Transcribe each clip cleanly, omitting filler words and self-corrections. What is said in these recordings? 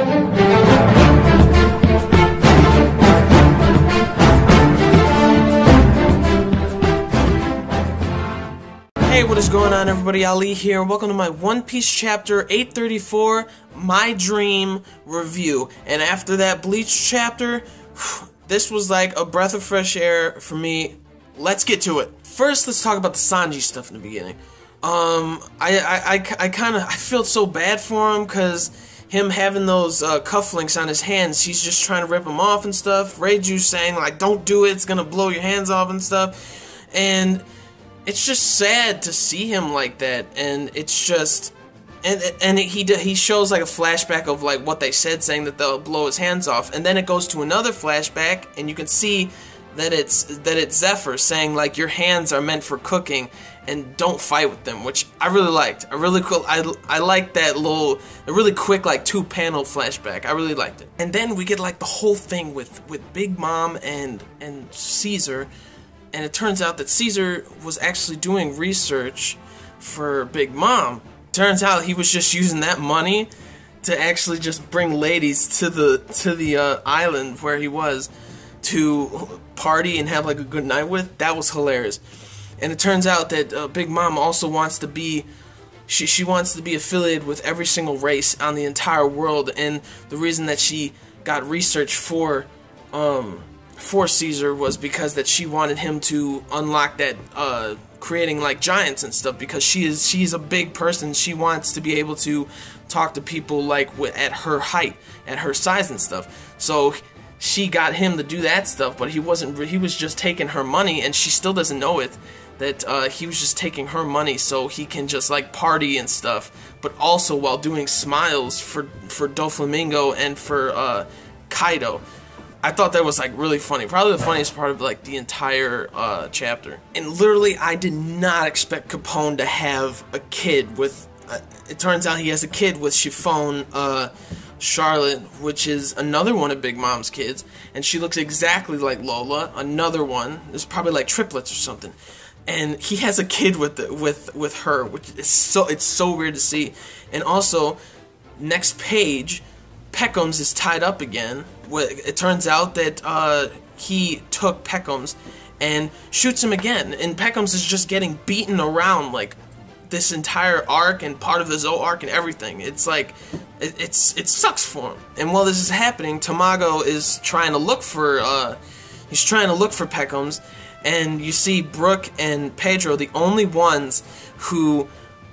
Hey, what is going on, everybody? Ali here. Welcome to my One Piece chapter 834, My Dream review. And after that Bleach chapter, this was like a breath of fresh air for me. Let's get to it. First, let's talk about the Sanji stuff in the beginning. I feel so bad for him because him having those cufflinks on his hands, he's just trying to rip them off and stuff. Reiju's saying like, "Don't do it, it's gonna blow your hands off" and stuff. And it's just sad to see him like that, and it's just, and he shows like a flashback of like what they said, saying that they'll blow his hands off, and then it goes to another flashback, and you can see that it's Zephyr saying like, your hands are meant for cooking, and don't fight with them, which I really liked. I liked that little, a really quick like 2-panel flashback. I really liked it. And then we get like the whole thing with Big Mom and Caesar. And it turns out that Caesar was actually doing research for Big Mom. Turns out he was just using that money to actually just bring ladies to the island where he was to party and have like a good night with. That was hilarious. And it turns out that Big Mom also wants to be, she wants to be affiliated with every single race on the entire world. And the reason that she got research for Caesar was because that she wanted him to unlock that creating like giants and stuff, because she's a big person. She wants to be able to talk to people like at her height, at her size and stuff. So she got him to do that stuff, but he was just taking her money, and she still doesn't know it, that he was just taking her money so he can just like party and stuff, but also while doing smiles for Doflamingo and for Kaido. I thought that was like really funny. Probably the funniest part of like the entire chapter. And literally, I did not expect Capone to have a kid with. It turns out he has a kid with Chiffon Charlotte, which is another one of Big Mom's kids, and she looks exactly like Lola. Another one. There's probably like triplets or something. And he has a kid with her, which is so weird to see. And also, next page, Pekoms is tied up again. It turns out that he took Pekoms and shoots him again, and Pekoms is just getting beaten around like this entire arc and part of the Zou arc and everything. It's like it sucks for him. And while this is happening, Tamago is trying to look for Pekoms, and you see Brook and Pedro, the only ones who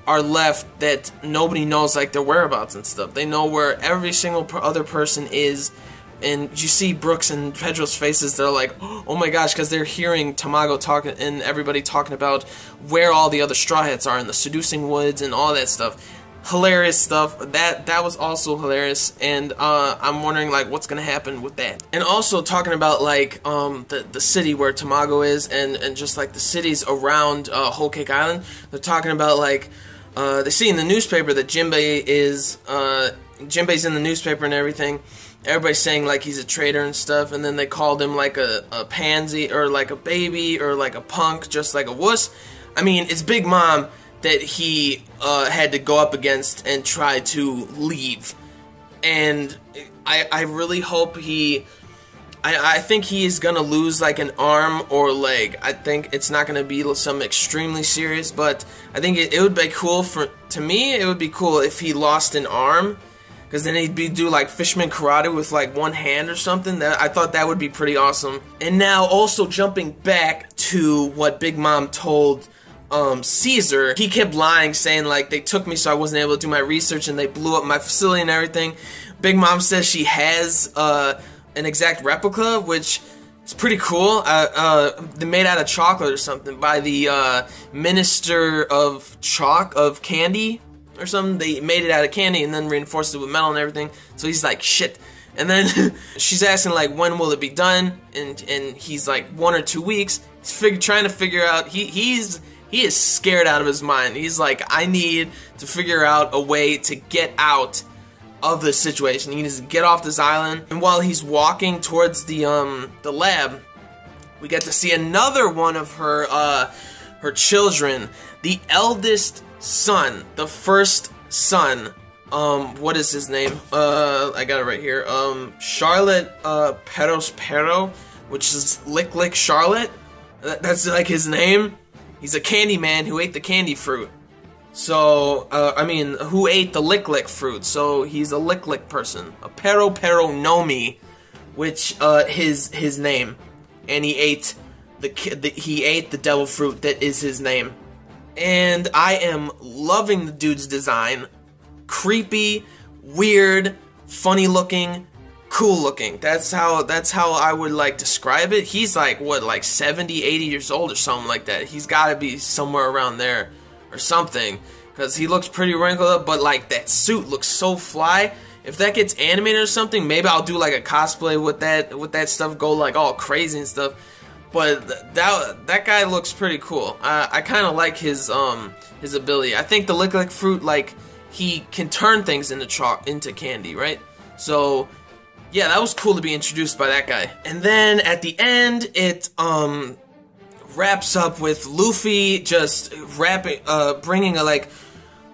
are left that nobody knows like their whereabouts and stuff. They know where every single other person is. And you see Brooks and Pedro's faces, they're like, oh my gosh, because they're hearing Tamago talking and everybody talking about where all the other Straw Hats are in the Seducing Woods and all that stuff. Hilarious stuff. That was also hilarious, and I'm wondering like what's gonna happen with that. And also talking about like the city where Tamago is, and just like the cities around Whole Cake Island. They're talking about like they see in the newspaper that Jimbei's in the newspaper and everything. Everybody's saying like he's a traitor and stuff, and then they called him like a pansy, or like a baby, or like a punk, just like a wuss. I mean, it's Big Mom that he had to go up against and try to leave. And I really hope I think he is gonna lose like an arm or leg. I think it's not gonna be something extremely serious, but I think it would be cool to me, it would be cool if he lost an arm. Because then he'd do like Fishman Karate with like one hand or something. I thought that would be pretty awesome. And now also jumping back to what Big Mom told Caesar. He kept lying, saying like they took me so I wasn't able to do my research and they blew up my facility and everything. Big Mom says she has an exact replica, which is pretty cool. They're made out of chocolate or something by the Minister of Candy or something. They made it out of candy and then reinforced it with metal and everything. So he's like, shit. And then she's asking like, when will it be done? And he's like, 1 or 2 weeks. He's trying to figure out. He is scared out of his mind. He's like, I need to figure out a way to get out of this situation. He needs to get off this island. And while he's walking towards the lab, we get to see another one of her children, the eldest son, the first son what is his name? I got it right here. Charlotte, Pero, which is Lick Lick Charlotte. That's like his name. He's a candy man who ate the candy fruit. So, I mean, who ate the Lick Lick fruit. So, he's a Lick Lick person. A Pero Nomi, which, his name. And he ate the devil fruit that is his name. And I am loving the dude's design. Creepy, weird, funny looking, cool looking. That's how I would like describe it. He's like, what, like 70, 80 years old or something like that. He's got to be somewhere around there or something, because he looks pretty wrinkled up, but like that suit looks so fly. If that gets animated or something, maybe I'll do like a cosplay with that stuff, go like all crazy and stuff. But that guy looks pretty cool. I kind of like his ability. I think the Lick Lick fruit, like, he can turn things into candy, right? So yeah, that was cool to be introduced by that guy. And then at the end, it wraps up with Luffy just bringing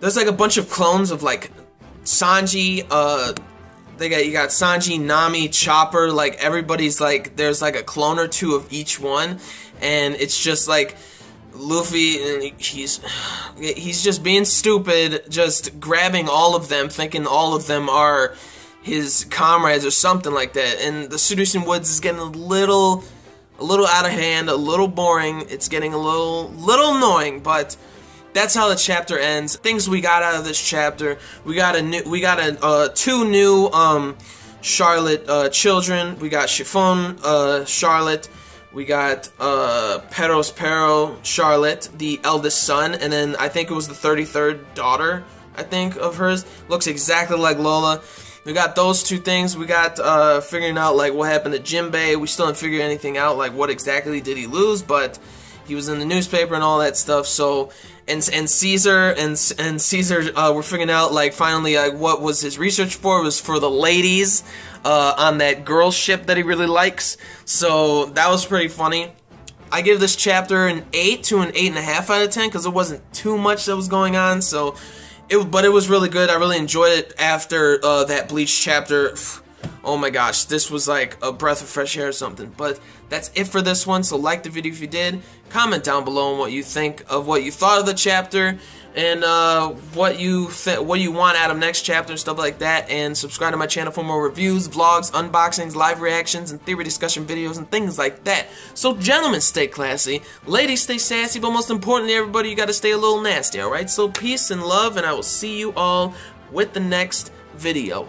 there's like a bunch of clones of like Sanji. You got Sanji, Nami, Chopper. Like everybody's like, there's like a clone or two of each one, and it's just like Luffy, and he's just being stupid, just grabbing all of them, thinking all of them are his comrades or something like that. And the Seducing Woods is getting a little out of hand, a little boring. It's getting a little annoying, but that's how the chapter ends. Things we got out of this chapter: we got two new Charlotte children. We got Chiffon Charlotte. We got Pero Charlotte, the eldest son, and then I think it was the 33rd daughter, I think, of hers. Looks exactly like Lola. We got those two things. We got figuring out like what happened to Jimbei. We still didn't figure anything out, like what exactly did he lose, but he was in the newspaper and all that stuff. So and Caesar we're figuring out like finally like what was his research for. It was for the ladies on that girl ship that he really likes. So that was pretty funny. I give this chapter an 8 to an 8.5 out of 10 because it wasn't too much that was going on. So but it was really good. I really enjoyed it after that Bleach chapter. Oh my gosh, this was like a breath of fresh air or something. But that's it for this one. So like the video if you did. Comment down below on what you think of what you thought of the chapter, and what you want out of next chapter and stuff like that. And subscribe to my channel for more reviews, vlogs, unboxings, live reactions, and theory discussion videos and things like that. So gentlemen, stay classy, ladies stay sassy, but most importantly, everybody, you gotta stay a little nasty, alright? So peace and love, and I will see you all with the next video.